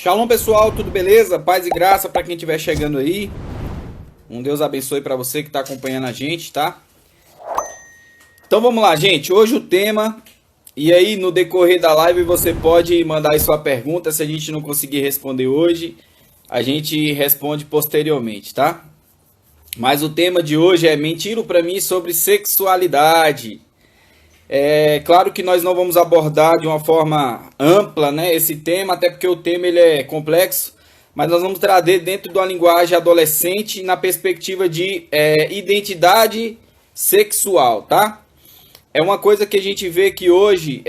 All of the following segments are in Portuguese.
Shalom pessoal, tudo beleza? Paz e graça para quem estiver chegando aí. Um Deus abençoe para você que está acompanhando a gente, tá? Então vamos lá, gente. Hoje o tema, e aí no decorrer da live você pode mandar aí sua pergunta. Se a gente não conseguir responder hoje, a gente responde posteriormente, tá? Mas o tema de hoje é mentira para mim sobre sexualidade. É claro que nós não vamos abordar de uma forma ampla, né, esse tema, até porque o tema ele é complexo, mas nós vamos trazer dentro de uma linguagem adolescente na perspectiva de identidade sexual, tá? É uma coisa que a gente vê que hoje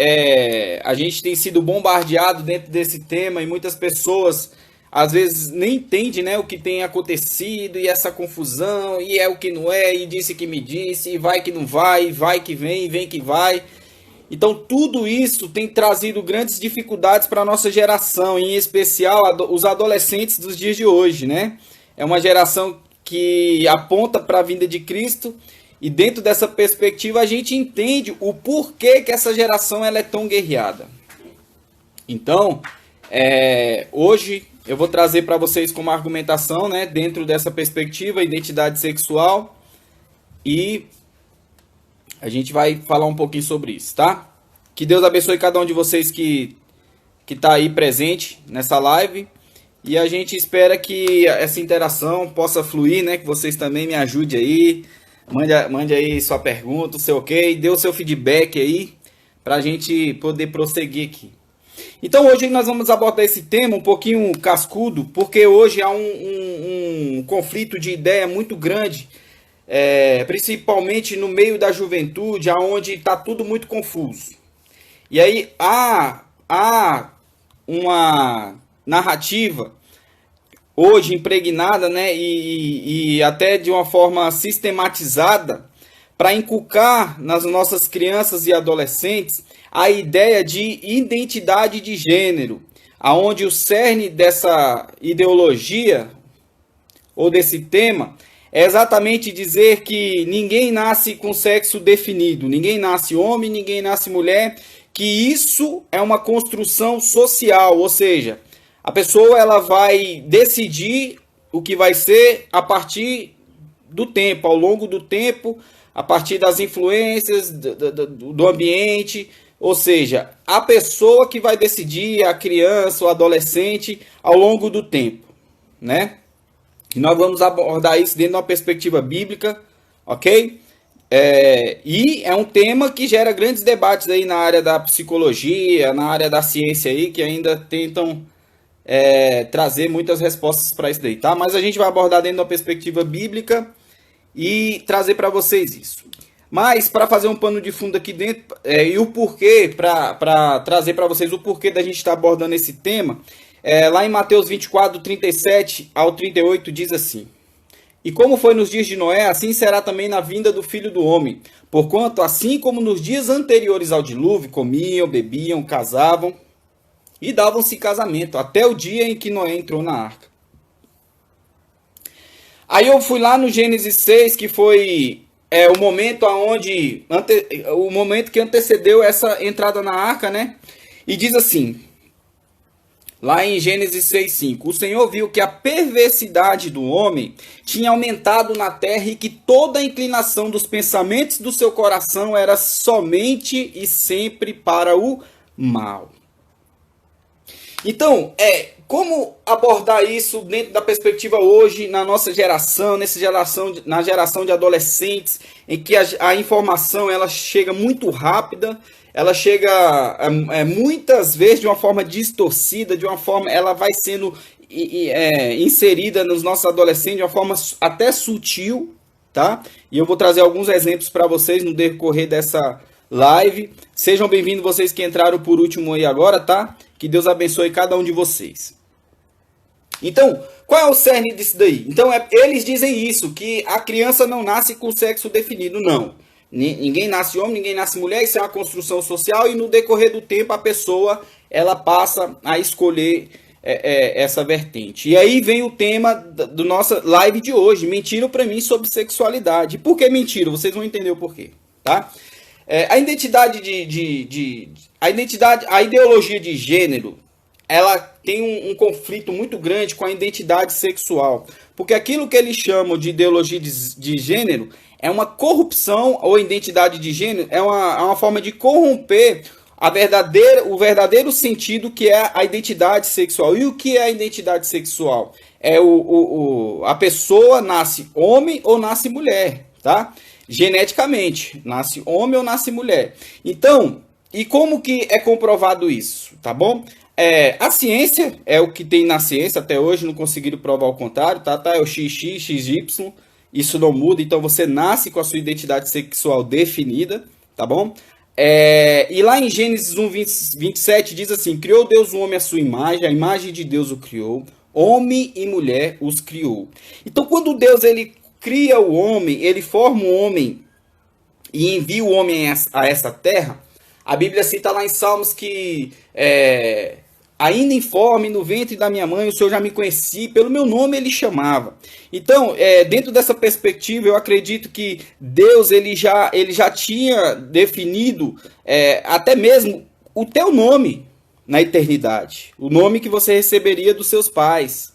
a gente tem sido bombardeado dentro desse tema e muitas pessoas às vezes nem entendem, né, o que tem acontecido e essa confusão, e é o que não é, e disse que me disse, e vai que não vai, vai que vem que vai. Então tudo isso tem trazido grandes dificuldades para a nossa geração, em especial os adolescentes dos dias de hoje, né? É uma geração que aponta para a vinda de Cristo, e dentro dessa perspectiva a gente entende o porquê que essa geração ela é tão guerreada. Então, hoje eu vou trazer para vocês como argumentação, né, dentro dessa perspectiva, identidade sexual, e a gente vai falar um pouquinho sobre isso, tá? Que Deus abençoe cada um de vocês que está aí presente nessa live, e a gente espera que essa interação possa fluir, né, que vocês também me ajudem aí, mande aí sua pergunta, o seu ok, dê o seu feedback aí, para a gente poder prosseguir aqui. Então hoje nós vamos abordar esse tema um pouquinho cascudo, porque hoje há um conflito de ideia muito grande, principalmente no meio da juventude, onde está tudo muito confuso. E aí há uma narrativa hoje impregnada, né, e até de uma forma sistematizada, para inculcar nas nossas crianças e adolescentes a ideia de identidade de gênero, aonde o cerne dessa ideologia ou desse tema é exatamente dizer que ninguém nasce com sexo definido, ninguém nasce homem, ninguém nasce mulher, que isso é uma construção social, ou seja, a pessoa ela vai decidir o que vai ser a partir do tempo, ao longo do tempo, a partir das influências do ambiente, ou seja, a pessoa que vai decidir, a criança, o adolescente, ao longo do tempo, né? E nós vamos abordar isso dentro de uma perspectiva bíblica, ok? E é um tema que gera grandes debates aí na área da psicologia, na área da ciência aí, que ainda tentam trazer muitas respostas para isso daí, tá? Mas a gente vai abordar dentro de uma perspectiva bíblica e trazer para vocês isso. Mas, para fazer um pano de fundo aqui dentro, e o porquê, para trazer para vocês o porquê da gente estar abordando esse tema, lá em Mateus 24, 37 ao 38, diz assim: E como foi nos dias de Noé, assim será também na vinda do Filho do Homem. Porquanto, assim como nos dias anteriores ao dilúvio, comiam, bebiam, casavam e davam-se casamento, até o dia em que Noé entrou na arca. Aí eu fui lá no Gênesis 6, que foi o momento o momento que antecedeu essa entrada na arca, né? E diz assim, lá em Gênesis 6:5, o Senhor viu que a perversidade do homem tinha aumentado na terra e que toda a inclinação dos pensamentos do seu coração era somente e sempre para o mal. Então, como abordar isso dentro da perspectiva hoje, na nossa geração, na geração de adolescentes, em que a informação ela chega muito rápida, ela chega muitas vezes de uma forma distorcida, de uma forma, ela vai sendo inserida nos nossos adolescentes de uma forma até sutil, tá? E eu vou trazer alguns exemplos para vocês no decorrer dessa live. Sejam bem-vindos vocês que entraram por último aí agora, tá? Que Deus abençoe cada um de vocês. Então, qual é o cerne disso daí? Então, eles dizem isso, que a criança não nasce com sexo definido, não. Ninguém nasce homem, ninguém nasce mulher, isso é uma construção social e no decorrer do tempo a pessoa ela passa a escolher essa vertente. E aí vem o tema do nossa live de hoje, mentira para mim sobre sexualidade. Por que mentira? Vocês vão entender o porquê, tá? A identidade a ideologia de gênero, ela tem um conflito muito grande com a identidade sexual. Porque aquilo que eles chamam de ideologia de gênero é uma corrupção, ou identidade de gênero é uma forma de corromper o verdadeiro sentido que é a identidade sexual. E o que é a identidade sexual? É a pessoa nasce homem ou nasce mulher, tá? Geneticamente, nasce homem ou nasce mulher. Então, e como que é comprovado isso, tá bom? A ciência é o que tem na ciência até hoje, não conseguiram provar o contrário, tá? É o XX, XY, isso não muda, então você nasce com a sua identidade sexual definida, tá bom? E lá em Gênesis 1, 27 diz assim: criou Deus o homem à sua imagem, a imagem de Deus o criou, homem e mulher os criou. Então quando Deus ele cria o homem, ele forma o homem e envia o homem a essa terra, a Bíblia cita lá em Salmos que ainda informe no ventre da minha mãe, o Senhor já me conhecia, pelo meu nome ele chamava. Então, dentro dessa perspectiva, eu acredito que Deus ele já tinha definido até mesmo o teu nome na eternidade, o nome que você receberia dos seus pais.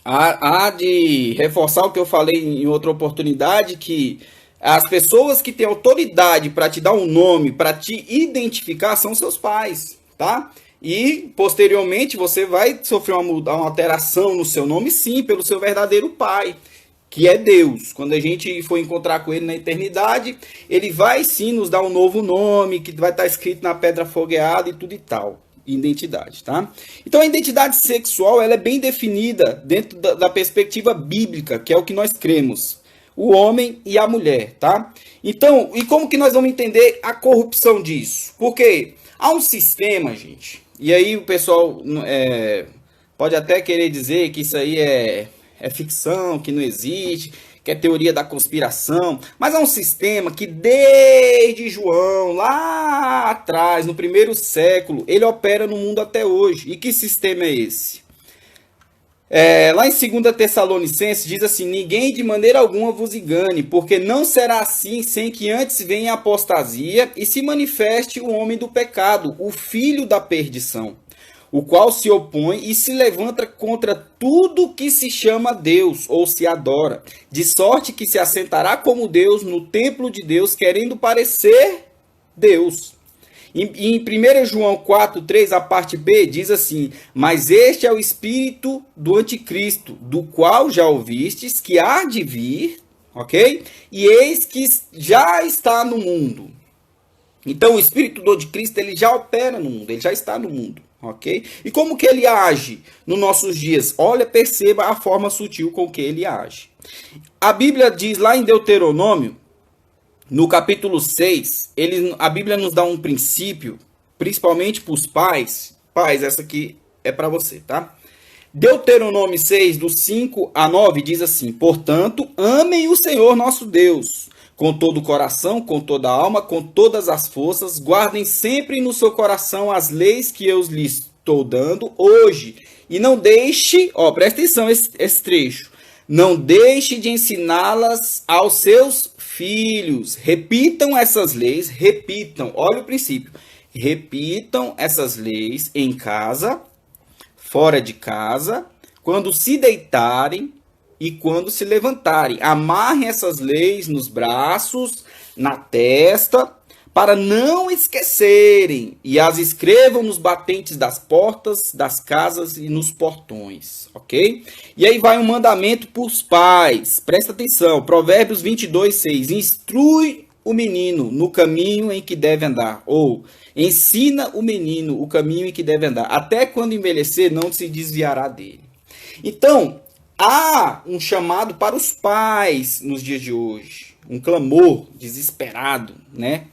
Há de reforçar o que eu falei em outra oportunidade, que as pessoas que têm autoridade para te dar um nome, para te identificar, são seus pais, tá? E, posteriormente, você vai sofrer uma alteração no seu nome, sim, pelo seu verdadeiro pai, que é Deus. Quando a gente for encontrar com ele na eternidade, ele vai, sim, nos dar um novo nome, que vai estar escrito na pedra fogueada e tudo e tal. Identidade, tá? Então, a identidade sexual, ela é bem definida dentro da perspectiva bíblica, que é o que nós cremos. O homem e a mulher, tá? Então, e como que nós vamos entender a corrupção disso? Porque há um sistema, gente, e aí o pessoal pode até querer dizer que isso aí é ficção, que não existe, que é teoria da conspiração, mas há um sistema que desde João, lá atrás, no primeiro século, ele opera no mundo até hoje. E que sistema é esse? Lá em 2 Tessalonicenses diz assim: ninguém de maneira alguma vos engane, porque não será assim sem que antes venha a apostasia e se manifeste o homem do pecado, o filho da perdição, o qual se opõe e se levanta contra tudo que se chama Deus ou se adora, de sorte que se assentará como Deus no templo de Deus, querendo parecer Deus. Em 1 João 4,3, a parte B, diz assim: mas este é o espírito do anticristo, do qual já ouvistes que há de vir, ok? E eis que já está no mundo. Então o espírito do anticristo, ele já opera no mundo, ele já está no mundo, ok? E como que ele age nos nossos dias? Olha, perceba a forma sutil com que ele age. A Bíblia diz lá em Deuteronômio, no capítulo 6, a Bíblia nos dá um princípio, principalmente para os pais. Pais, essa aqui é para você, tá? Deuteronômio 6, do 5 a 9, diz assim: portanto, amem o Senhor nosso Deus, com todo o coração, com toda a alma, com todas as forças, guardem sempre no seu coração as leis que eu lhes estou dando hoje, e não deixe, presta atenção esse trecho, não deixe de ensiná-las aos seus filhos. Repitam essas leis, olha o princípio. Repitam essas leis em casa, fora de casa, quando se deitarem e quando se levantarem. Amarrem essas leis nos braços, na testa, para não esquecerem, e as escrevam nos batentes das portas, das casas e nos portões, ok? E aí vai um mandamento para os pais, presta atenção, Provérbios 22:6, instrui o menino no caminho em que deve andar, ou ensina o menino o caminho em que deve andar, até quando envelhecer não se desviará dele. Então, há um chamado para os pais nos dias de hoje, um clamor desesperado, né?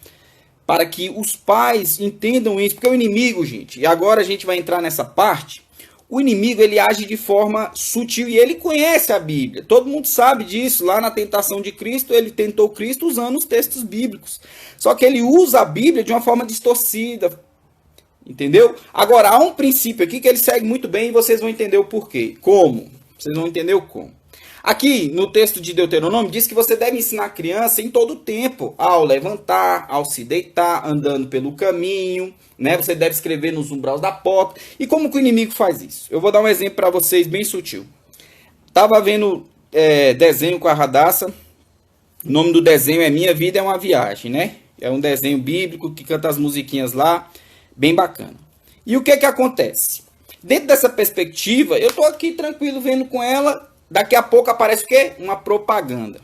Para que os pais entendam isso, porque o inimigo, gente, e agora a gente vai entrar nessa parte, o inimigo ele age de forma sutil e ele conhece a Bíblia. Todo mundo sabe disso, lá na tentação de Cristo, ele tentou Cristo usando os textos bíblicos. Só que ele usa a Bíblia de uma forma distorcida, entendeu? Agora, há um princípio aqui que ele segue muito bem e vocês vão entender o porquê. Como? Vocês vão entender o como. Aqui no texto de Deuteronômio diz que você deve ensinar a criança em todo o tempo, ao levantar, ao se deitar, andando pelo caminho, né? Você deve escrever nos umbrais da porta. E como que o inimigo faz isso? Eu vou dar um exemplo para vocês bem sutil. Tava vendo desenho com a Radassa. O nome do desenho é Minha Vida é uma Viagem, né? É um desenho bíblico que canta as musiquinhas lá, bem bacana. E o que que acontece? Dentro dessa perspectiva, eu tô aqui tranquilo vendo com ela. Daqui a pouco aparece o quê? Uma propaganda.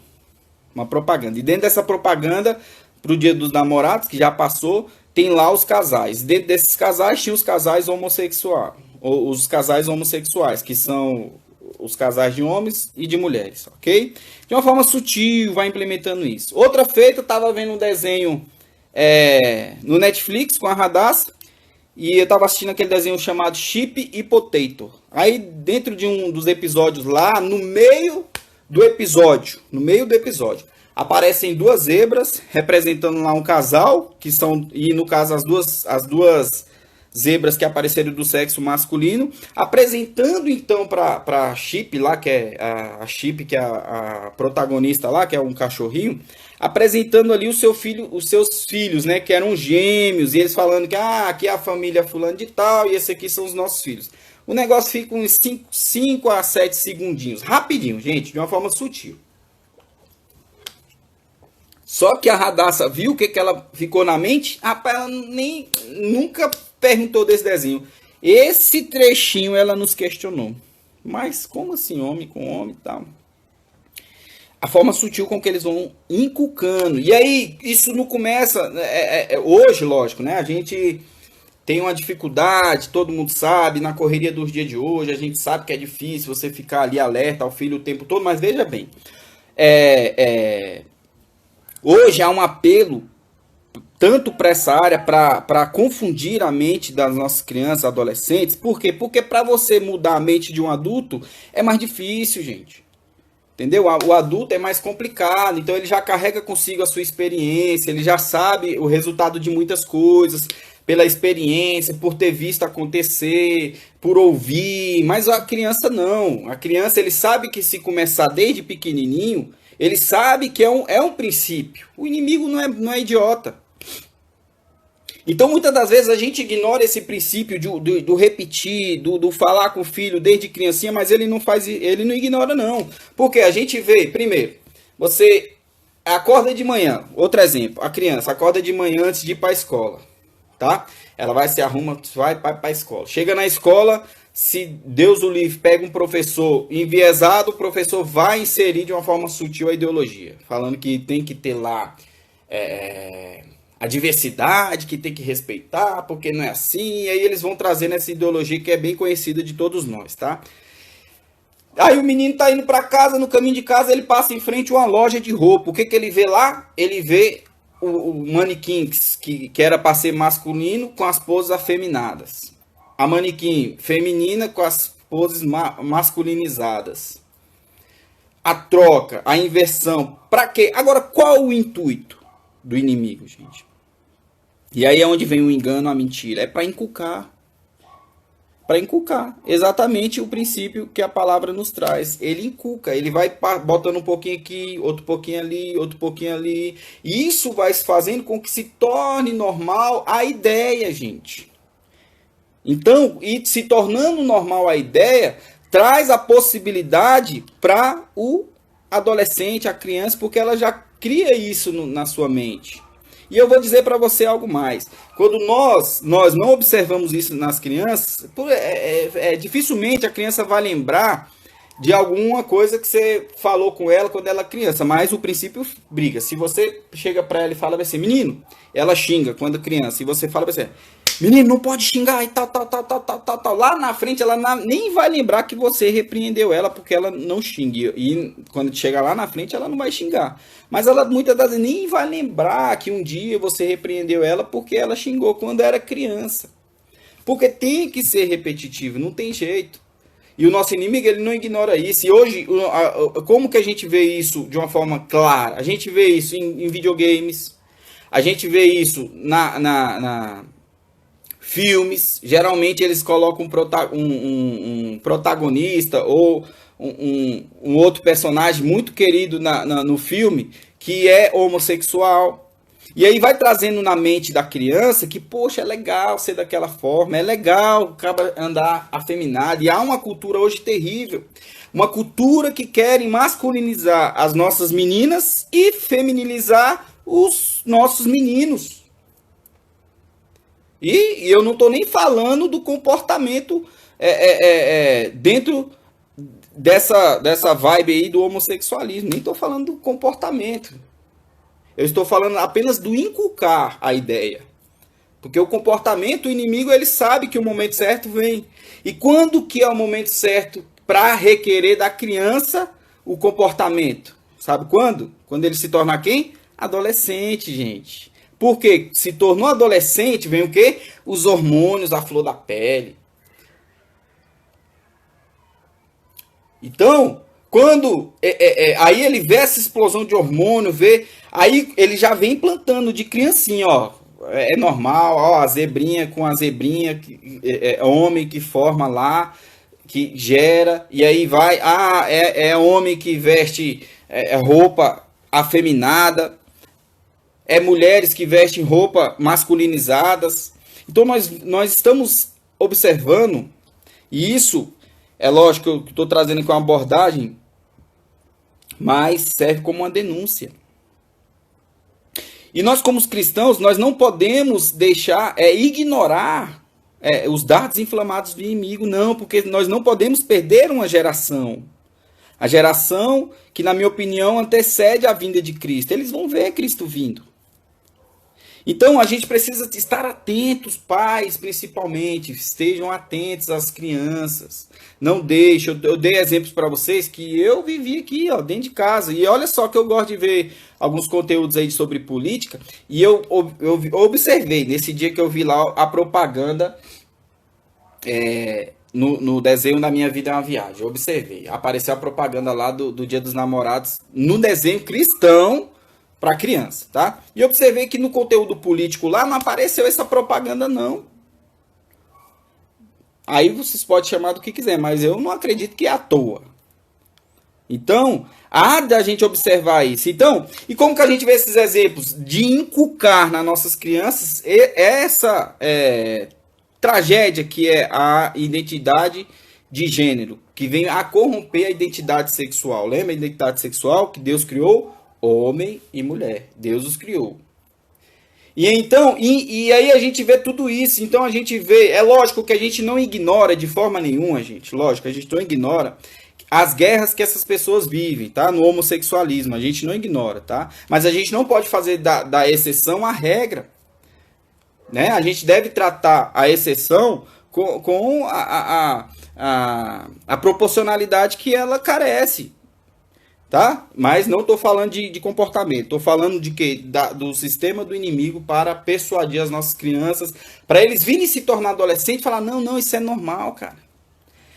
Uma propaganda. E dentro dessa propaganda, pro Dia dos Namorados, que já passou, tem lá os casais. Dentro desses casais, tinha os casais homossexuais. Os casais homossexuais, que são os casais de homens e de mulheres, ok? De uma forma sutil, vai implementando isso. Outra feita, eu tava vendo um desenho no Netflix com a Radassa. E eu tava assistindo aquele desenho chamado Chip e Potato. Aí dentro de um dos episódios lá, no meio do episódio, aparecem duas zebras representando lá um casal, que são, e no caso as duas zebras que apareceram do sexo masculino, apresentando então para Chip lá, que é a Chip, que é a protagonista lá, que é um cachorrinho, apresentando ali os seus filhos, né, que eram gêmeos, e eles falando que aqui é a família fulano de tal, e esse aqui são os nossos filhos. O negócio fica uns 5 a 7 segundinhos, rapidinho, gente, de uma forma sutil. Só que a Radassa viu o que ela ficou na mente, rapaz, ela nunca perguntou desse desenho. Esse trechinho ela nos questionou. Mas como assim, homem com homem e tal? A forma sutil com que eles vão inculcando. E aí, isso não começa... hoje, lógico, né? A gente tem uma dificuldade, todo mundo sabe, na correria dos dias de hoje, a gente sabe que é difícil você ficar ali alerta ao filho o tempo todo, mas veja bem. Hoje há um apelo tanto para essa área, para confundir a mente das nossas crianças, adolescentes. Por quê? Porque para você mudar a mente de um adulto é mais difícil, gente. Entendeu? O adulto é mais complicado, então ele já carrega consigo a sua experiência, ele já sabe o resultado de muitas coisas, pela experiência, por ter visto acontecer, por ouvir, mas a criança não. A criança, ele sabe que se começar desde pequenininho, ele sabe que é um princípio. O inimigo não é idiota. Então, muitas das vezes, a gente ignora esse princípio do repetir, do falar com o filho desde criancinha, mas ele não ignora, não. Porque a gente vê, primeiro, você acorda de manhã, outro exemplo, a criança acorda de manhã antes de ir para a escola, tá? Ela vai, se arruma, vai para a escola. Chega na escola, se Deus o livre, pega um professor enviesado, o professor vai inserir de uma forma sutil a ideologia, falando que tem que ter lá... a diversidade, que tem que respeitar, porque não é assim, e aí eles vão trazendo essa ideologia que é bem conhecida de todos nós, tá? Aí o menino tá indo para casa, no caminho de casa ele passa em frente a uma loja de roupa, o que ele vê lá? Ele vê o manequim que era para ser masculino com as poses afeminadas, a manequim feminina com as poses masculinizadas, a troca, a inversão, para quê? Agora, qual o intuito do inimigo, gente? E aí é onde vem o engano, a mentira. É para inculcar. Para inculcar. Exatamente o princípio que a palavra nos traz. Ele inculca. Ele vai botando um pouquinho aqui, outro pouquinho ali, outro pouquinho ali. E isso vai fazendo com que se torne normal a ideia, gente. Então, e se tornando normal a ideia, traz a possibilidade para o adolescente, a criança, porque ela já cria isso na sua mente. E eu vou dizer para você algo mais. Quando nós não observamos isso nas crianças, dificilmente a criança vai lembrar de alguma coisa que você falou com ela quando ela é criança. Mas o princípio briga. Se você chega para ela e fala assim, menino, ela xinga quando criança. E você fala assim, menino, não pode xingar e tal. Lá na frente ela nem vai lembrar que você repreendeu ela porque ela não xinga. E quando chega lá na frente ela não vai xingar. Mas ela muitas das vezes nem vai lembrar que um dia você repreendeu ela porque ela xingou quando era criança. Porque tem que ser repetitivo, não tem jeito. E o nosso inimigo, ele não ignora isso. E hoje, como que a gente vê isso de uma forma clara? A gente vê isso em videogames. A gente vê isso filmes, geralmente eles colocam um protagonista ou um outro personagem muito querido no filme que é homossexual. E aí vai trazendo na mente da criança que, poxa, é legal ser daquela forma, é legal andar afeminado. E há uma cultura hoje terrível, uma cultura que quer masculinizar as nossas meninas e feminilizar os nossos meninos. E eu não estou nem falando do comportamento dentro dessa vibe aí do homossexualismo, nem estou falando do comportamento. Eu estou falando apenas do inculcar a ideia. Porque o comportamento, o inimigo, ele sabe que o momento certo vem. E quando que é o momento certo para requerer da criança o comportamento? Sabe quando? Quando ele se torna quem? Adolescente, gente. Porque se tornou adolescente, vem o quê? Os hormônios, a flor da pele. Então, quando aí ele vê essa explosão de hormônio, aí ele já vem plantando de criancinha, ó. É normal, ó, a zebrinha com a zebrinha, homem que forma lá, que gera, e aí vai, é homem que veste roupa afeminada, é mulheres que vestem roupa masculinizadas. Então nós estamos observando, e isso é lógico que eu estou trazendo aqui uma abordagem, mas serve como uma denúncia. E nós, como cristãos, nós não podemos deixar, ignorar os dardos inflamados do inimigo, não, porque nós não podemos perder uma geração. A geração que, na minha opinião, antecede a vinda de Cristo. Eles vão ver Cristo vindo. Então, a gente precisa estar atentos, pais, principalmente. Estejam atentos às crianças. Não deixe. Eu dei exemplos para vocês que eu vivi aqui, ó, dentro de casa. E olha só que eu gosto de ver alguns conteúdos aí sobre política. E eu observei, nesse dia que eu vi lá a propaganda no desenho da Minha Vida é uma Viagem. Eu observei. Apareceu a propaganda lá do Dia dos Namorados no desenho cristão para criança, tá? E observei que no conteúdo político lá não apareceu essa propaganda, não. Aí vocês podem chamar do que quiser, mas eu não acredito que é à toa. Então, há da gente observar isso. Então, e como que a gente vê esses exemplos de inculcar nas nossas crianças essa tragédia que é a identidade de gênero, que vem a corromper a identidade sexual. Lembra a identidade sexual que Deus criou? Homem e mulher. Deus os criou. E então, e aí a gente vê tudo isso. Então a gente vê, é lógico que a gente não ignora de forma nenhuma, gente. Lógico, a gente não ignora as guerras que essas pessoas vivem, tá? No homossexualismo, a gente não ignora, tá? Mas a gente não pode fazer da exceção a regra. Né? A gente deve tratar a exceção com a proporcionalidade que ela carece. Tá? Mas não estou falando de comportamento, estou falando de quê? Do sistema do inimigo para persuadir as nossas crianças, para eles virem se tornar adolescentes e falar, não, isso é normal, cara.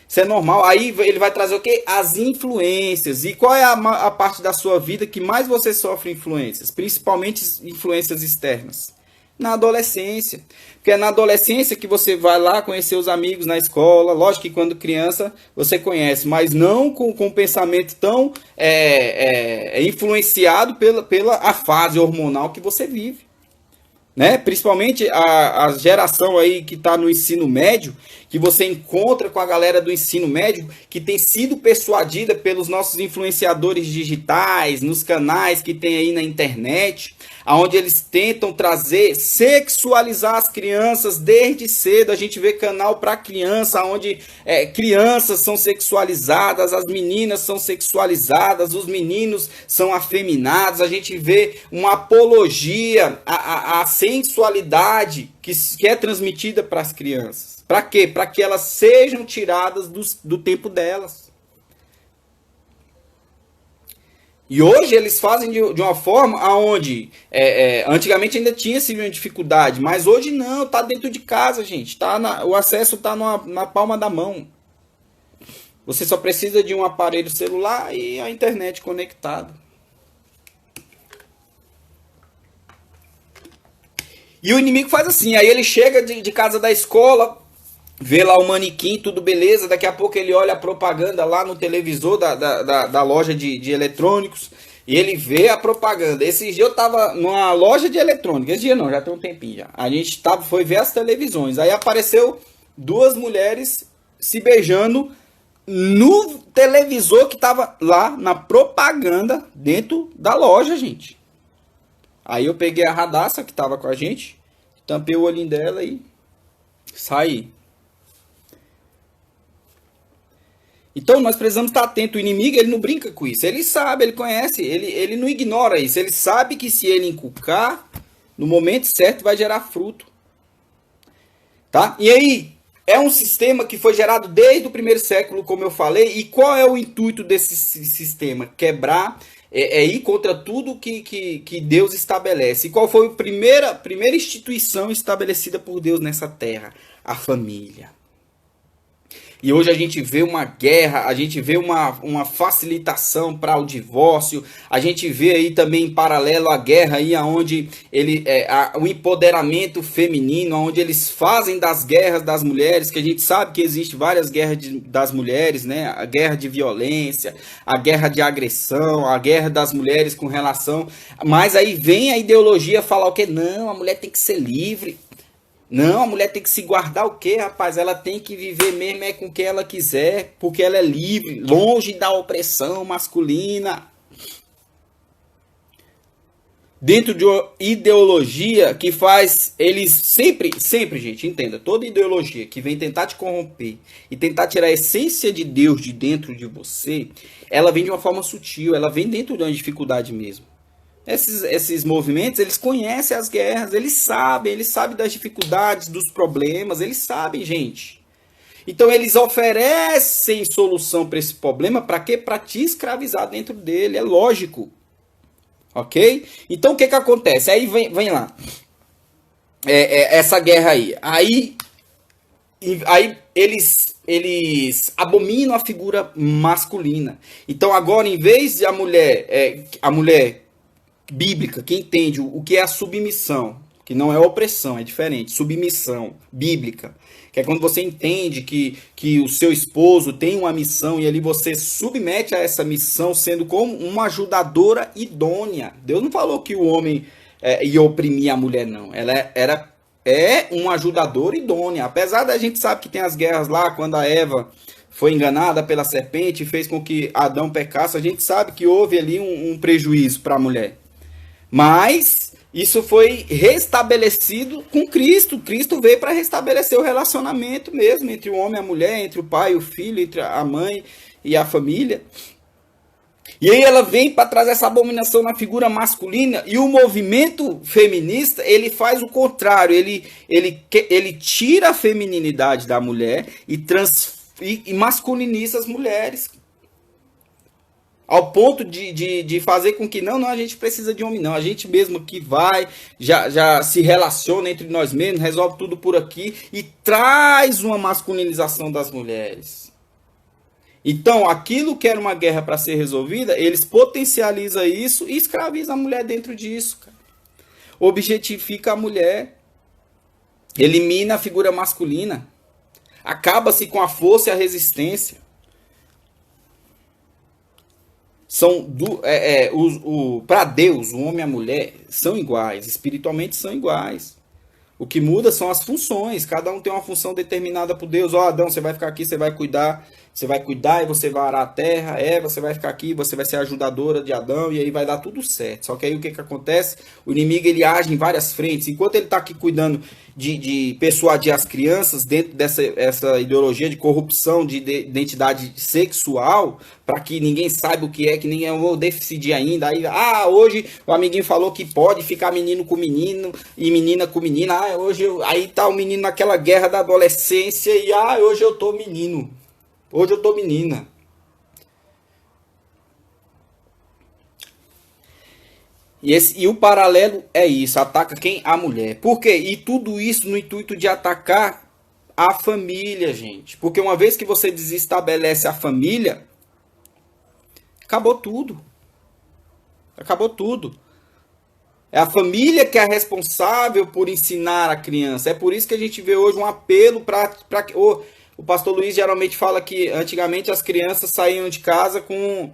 Isso é normal. Aí ele vai trazer o quê? As influências. E qual é a parte da sua vida que mais você sofre influências? Principalmente influências externas. Na adolescência. Porque é na adolescência que você vai lá conhecer os amigos na escola. Lógico que quando criança você conhece, mas não com um pensamento tão influenciado pela a fase hormonal que você vive. Né? Principalmente a geração aí que está no ensino médio, que você encontra com a galera do ensino médio que tem sido persuadida pelos nossos influenciadores digitais, nos canais que tem aí na internet, onde eles tentam sexualizar as crianças desde cedo. A gente vê canal para criança, onde crianças são sexualizadas, as meninas são sexualizadas, os meninos são afeminados. A gente vê uma apologia à sensualidade que é transmitida para as crianças. Para quê? Para que elas sejam tiradas do tempo delas. E hoje eles fazem de uma forma onde antigamente ainda tinha essa dificuldade, mas hoje não, tá dentro de casa, gente. O acesso está na palma da mão. Você só precisa de um aparelho celular e a internet conectada. E o inimigo faz assim, aí ele chega de casa da escola, vê lá o manequim, tudo beleza, daqui a pouco ele olha a propaganda lá no televisor da loja de eletrônicos, e ele vê a propaganda. Esses dias eu tava numa loja de eletrônica, esse dia não, já tem um tempinho já. A gente foi ver as televisões, aí apareceu duas mulheres se beijando no televisor que tava lá na propaganda dentro da loja, gente. Aí eu peguei a Radassa que tava com a gente, tampei o olhinho dela e saí. Então nós precisamos estar atento. O inimigo, ele não brinca com isso. Ele sabe, ele conhece, ele não ignora isso. Ele sabe que se ele inculcar, no momento certo vai gerar fruto. Tá? E aí, é um sistema que foi gerado desde o primeiro século, como eu falei. E qual é o intuito desse sistema? Quebrar, ir contra tudo que Deus estabelece. E qual foi a primeira instituição estabelecida por Deus nessa terra? A família. E hoje a gente vê uma guerra, a gente vê uma facilitação para o divórcio, a gente vê aí também em paralelo a guerra aí onde o empoderamento feminino, onde eles fazem das guerras das mulheres, que a gente sabe que existe várias guerras das mulheres, né? A guerra de violência, a guerra de agressão, a guerra das mulheres com relação, mas aí vem a ideologia falar o que? Não, a mulher tem que ser livre. Não, a mulher tem que se guardar o quê, rapaz? Ela tem que viver mesmo com o que ela quiser, porque ela é livre, longe da opressão masculina. Dentro de uma ideologia que faz eles sempre, gente, entenda, toda ideologia que vem tentar te corromper e tentar tirar a essência de Deus de dentro de você, ela vem de uma forma sutil, ela vem dentro de uma dificuldade mesmo. Esses movimentos, eles conhecem as guerras, eles sabem das dificuldades, dos problemas, eles sabem, gente. Então eles oferecem solução para esse problema, para quê? Para te escravizar dentro dele, é lógico. Ok? Então o que acontece? Aí vem lá, essa guerra aí. Aí eles abominam a figura masculina. Então agora, em vez de a mulher bíblica, que entende o que é a submissão, que não é opressão, é diferente, submissão bíblica, que é quando você entende que o seu esposo tem uma missão e ali você submete a essa missão sendo como uma ajudadora idônea. Deus não falou que o homem ia oprimir a mulher, não. Ela é uma ajudadora idônea, apesar da gente sabe que tem as guerras lá, quando a Eva foi enganada pela serpente e fez com que Adão pecasse, a gente sabe que houve ali um prejuízo para a mulher. Mas isso foi restabelecido com Cristo. Cristo veio para restabelecer o relacionamento mesmo entre o homem e a mulher, entre o pai e o filho, entre a mãe e a família. E aí ela vem para trazer essa abominação na figura masculina, e o movimento feminista, ele faz o contrário, ele tira a feminilidade da mulher e masculiniza as mulheres. Ao ponto de fazer com que não, a gente precisa de homem, não. A gente mesmo que vai, já se relaciona entre nós mesmos, resolve tudo por aqui e traz uma masculinização das mulheres. Então, aquilo que era uma guerra para ser resolvida, eles potencializam isso e escravizam a mulher dentro disso, cara. Objetifica a mulher, elimina a figura masculina, acaba-se com a força e a resistência. Para Deus, o homem e a mulher são iguais, espiritualmente são iguais. O que muda são as funções, cada um tem uma função determinada por Deus. Adão, você vai ficar aqui, você vai cuidar e você vai arar a terra. Você vai ficar aqui, você vai ser a ajudadora de Adão, e aí vai dar tudo certo. Só que aí o que acontece? O inimigo, ele age em várias frentes. Enquanto ele está aqui cuidando de persuadir as crianças dentro dessa ideologia de corrupção de identidade sexual, para que ninguém saiba o que é, que ninguém vou decidir ainda. Aí, hoje o amiguinho falou que pode ficar menino com menino e menina com menina. Aí tá o menino naquela guerra da adolescência e hoje eu tô menino. Hoje eu tô menina. E o paralelo é isso, ataca quem? A mulher. Por quê? E tudo isso no intuito de atacar a família, gente. Porque uma vez que você desestabelece a família, acabou tudo. Acabou tudo. É a família que é responsável por ensinar a criança. É por isso que a gente vê hoje um apelo para... O pastor Luiz geralmente fala que antigamente as crianças saíam de casa com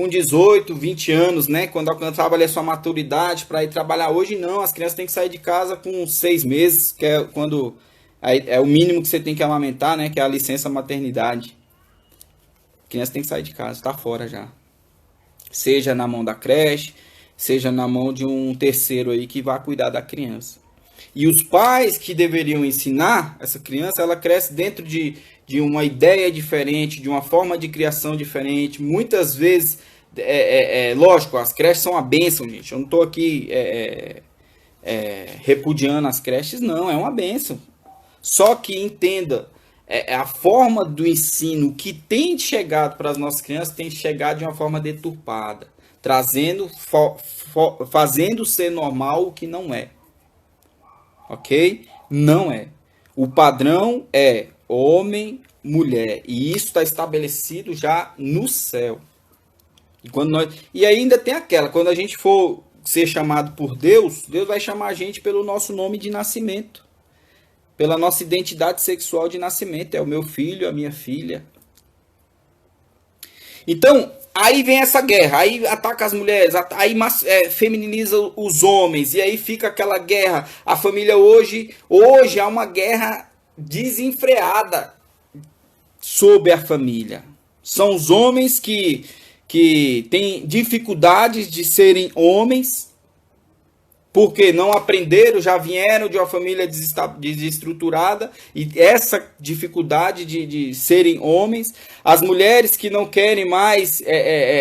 18, 20 anos, né? Quando alcançava ali a sua maturidade para ir trabalhar. Hoje não, as crianças têm que sair de casa com 6 meses, que é quando é o mínimo que você tem que amamentar, né? Que é a licença maternidade. A criança tem que sair de casa, está fora já. Seja na mão da creche, seja na mão de um terceiro aí que vai cuidar da criança. E os pais que deveriam ensinar essa criança, ela cresce dentro de uma ideia diferente, de uma forma de criação diferente. Muitas vezes, lógico, as creches são uma bênção, gente. Eu não estou aqui repudiando as creches, não, é uma bênção. Só que entenda, a forma do ensino que tem chegado para as nossas crianças tem chegado de uma forma deturpada, fazendo ser normal o que não é. Ok? Não é. O padrão é homem, mulher. E isso está estabelecido já no céu. E ainda tem aquela, quando a gente for ser chamado por Deus, Deus vai chamar a gente pelo nosso nome de nascimento. Pela nossa identidade sexual de nascimento. É o meu filho, a minha filha. Então, aí vem essa guerra, aí ataca as mulheres, aí femininiza os homens, e aí fica aquela guerra. A família hoje há uma guerra desenfreada sobre a família. São os homens que têm dificuldades de serem homens, porque não aprenderam, já vieram de uma família desestruturada, e essa dificuldade de serem homens. As mulheres que não querem mais,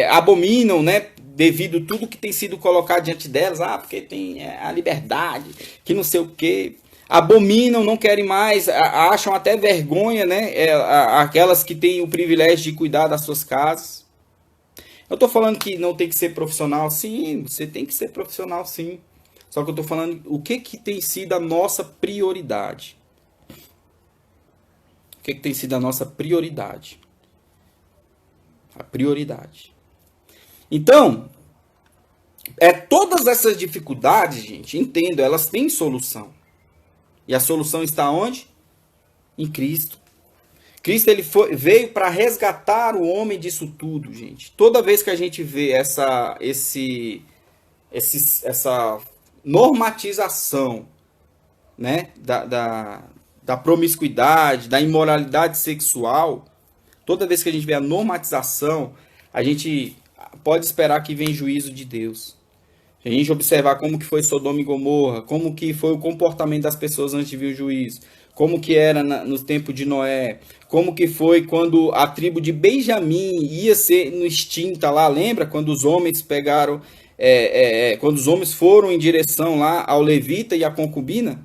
abominam, né, devido a tudo que tem sido colocado diante delas, porque tem a liberdade, que não sei o quê. Abominam, não querem mais, acham até vergonha, né, aquelas que têm o privilégio de cuidar das suas casas. Eu estou falando que não tem que ser profissional, sim, você tem que ser profissional, sim. Só que eu estou falando o que tem sido a nossa prioridade. O que tem sido a nossa prioridade? A prioridade. Então, todas essas dificuldades, gente, entendo, elas têm solução. E a solução está onde? Em Cristo. Cristo veio para resgatar o homem disso tudo, gente. Toda vez que a gente vê essa normatização, né, da promiscuidade, da imoralidade sexual, toda vez que a gente vê a normatização, a gente pode esperar que venha juízo de Deus. Se a gente observar como que foi Sodoma e Gomorra, como que foi o comportamento das pessoas antes de vir o juízo, como que era no tempo de Noé, como que foi quando a tribo de Benjamim ia ser extinta lá, lembra? Quando os homens pegaram... quando os homens foram em direção lá ao levita e à concubina,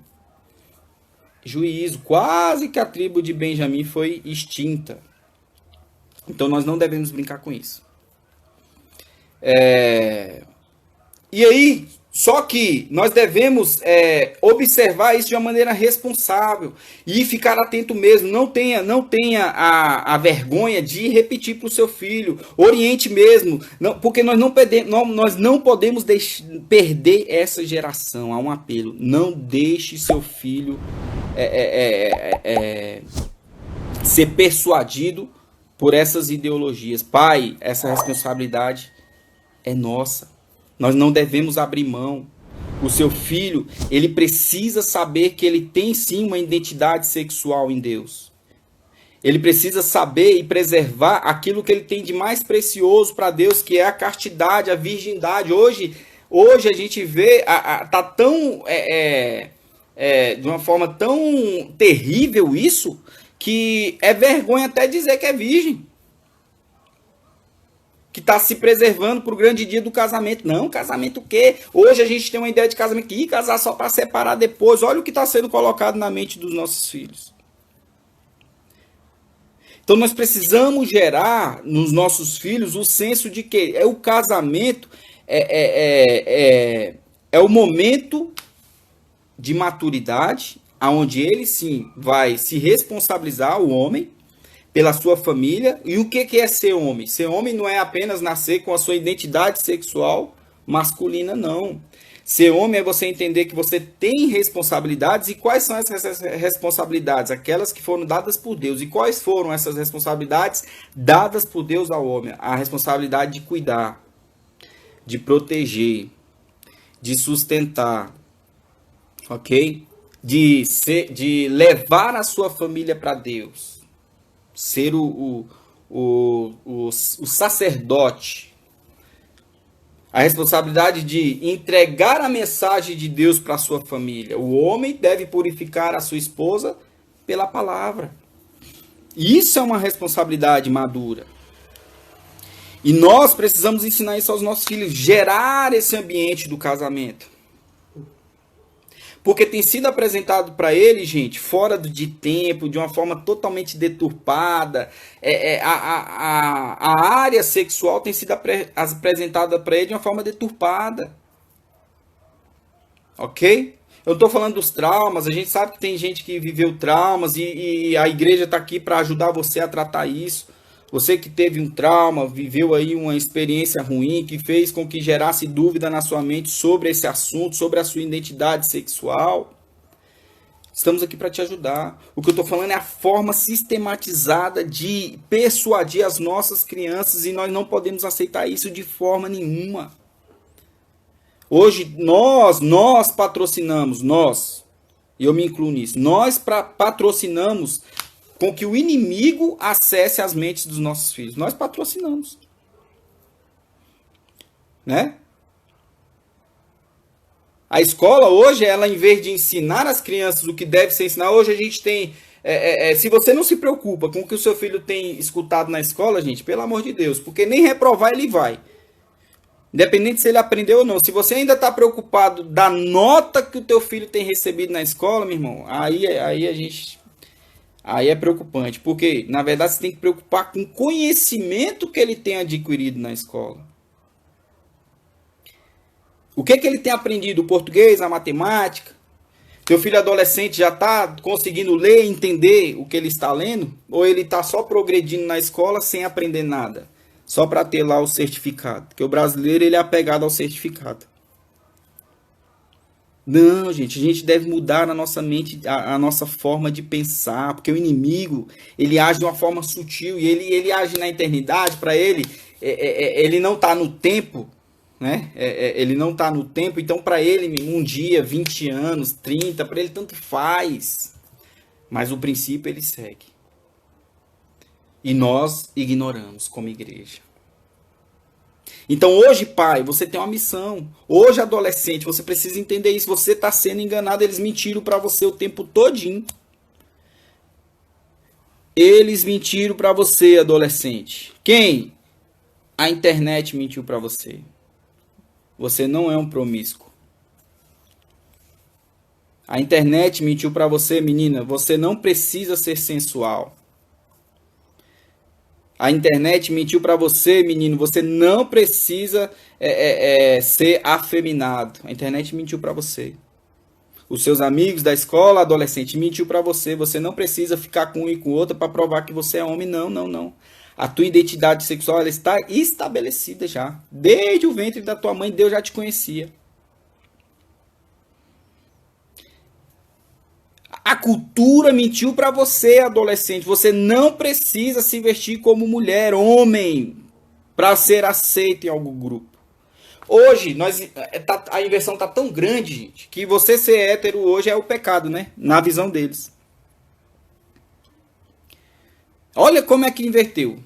juízo, quase que a tribo de Benjamim foi extinta. Então nós não devemos brincar com isso. E aí, só que nós devemos observar isso de uma maneira responsável e ficar atento mesmo. Não tenha a vergonha de repetir para o seu filho. Oriente mesmo, porque nós não podemos perder essa geração. Há um apelo. Não deixe seu filho ser persuadido por essas ideologias. Pai, essa responsabilidade é nossa. Nós não devemos abrir mão. O seu filho, ele precisa saber que ele tem sim uma identidade sexual em Deus. Ele precisa saber e preservar aquilo que ele tem de mais precioso para Deus, que é a castidade, a virgindade. Hoje a gente vê, tá tão, de uma forma tão terrível isso, que é vergonha até dizer que é virgem. Que está se preservando para o grande dia do casamento. Não, casamento o quê? Hoje a gente tem uma ideia de casamento que casar só para separar depois. Olha o que está sendo colocado na mente dos nossos filhos. Então nós precisamos gerar nos nossos filhos o senso de que o casamento é o momento de maturidade, onde ele sim vai se responsabilizar, o homem, pela sua família. E o que é ser homem? Ser homem não é apenas nascer com a sua identidade sexual masculina, não. Ser homem é você entender que você tem responsabilidades. E quais são essas responsabilidades? Aquelas que foram dadas por Deus. E quais foram essas responsabilidades dadas por Deus ao homem? A responsabilidade de cuidar, de proteger, de sustentar, ok? De levar a sua família para Deus. Ser o sacerdote. A responsabilidade de entregar a mensagem de Deus para a sua família. O homem deve purificar a sua esposa pela palavra. Isso é uma responsabilidade madura. E nós precisamos ensinar isso aos nossos filhos, gerar esse ambiente do casamento. Porque tem sido apresentado para ele, gente, fora de tempo, de uma forma totalmente deturpada. A área sexual tem sido apresentada para ele de uma forma deturpada. Ok? Eu estou falando dos traumas, a gente sabe que tem gente que viveu traumas e a igreja está aqui para ajudar você a tratar isso. Você que teve um trauma, viveu aí uma experiência ruim, que fez com que gerasse dúvida na sua mente sobre esse assunto, sobre a sua identidade sexual. Estamos aqui para te ajudar. O que eu estou falando é a forma sistematizada de persuadir as nossas crianças e nós não podemos aceitar isso de forma nenhuma. Hoje nós patrocinamos, e eu me incluo nisso, nós patrocinamos com que o inimigo acesse as mentes dos nossos filhos. Nós patrocinamos. Né? A escola hoje, ela em vez de ensinar as crianças o que deve ser ensinado, hoje a gente tem... se você não se preocupa com o que o seu filho tem escutado na escola, gente, pelo amor de Deus, porque nem reprovar ele vai. Independente se ele aprendeu ou não. Se você ainda está preocupado da nota que o teu filho tem recebido na escola, meu irmão, aí é preocupante, porque na verdade você tem que preocupar com o conhecimento que ele tem adquirido na escola. O que ele tem aprendido? O português, a matemática? Teu filho adolescente já está conseguindo ler e entender o que ele está lendo? Ou ele está só progredindo na escola sem aprender nada? Só para ter lá o certificado? Porque o brasileiro ele é apegado ao certificado. Não, gente, a gente deve mudar na nossa mente a nossa forma de pensar, porque o inimigo, ele age de uma forma sutil e ele age na eternidade. Para ele, ele não está no tempo, né? Ele não está no tempo, então para ele um dia, 20 anos, 30, para ele tanto faz. Mas o princípio ele segue. E nós ignoramos como igreja. Então hoje, pai, você tem uma missão. Hoje, adolescente, você precisa entender isso. Você está sendo enganado. Eles mentiram para você o tempo todinho. Eles mentiram para você, adolescente. Quem? A internet mentiu para você. Você não é um promíscuo. A internet mentiu para você, menina. Você não precisa ser sensual. A internet mentiu para você, menino. Você não precisa ser afeminado. A internet mentiu para você. Os seus amigos da escola, adolescente, mentiu para você. Você não precisa ficar com um e com outro para provar que você é homem. Não, não, não. A tua identidade sexual ela está estabelecida já. Desde o ventre da tua mãe, Deus já te conhecia. A cultura mentiu para você, adolescente. Você não precisa se vestir como mulher, homem, para ser aceito em algum grupo. Hoje, a inversão está tão grande, gente, que você ser hétero hoje é o pecado, né? Na visão deles. Olha como é que inverteu.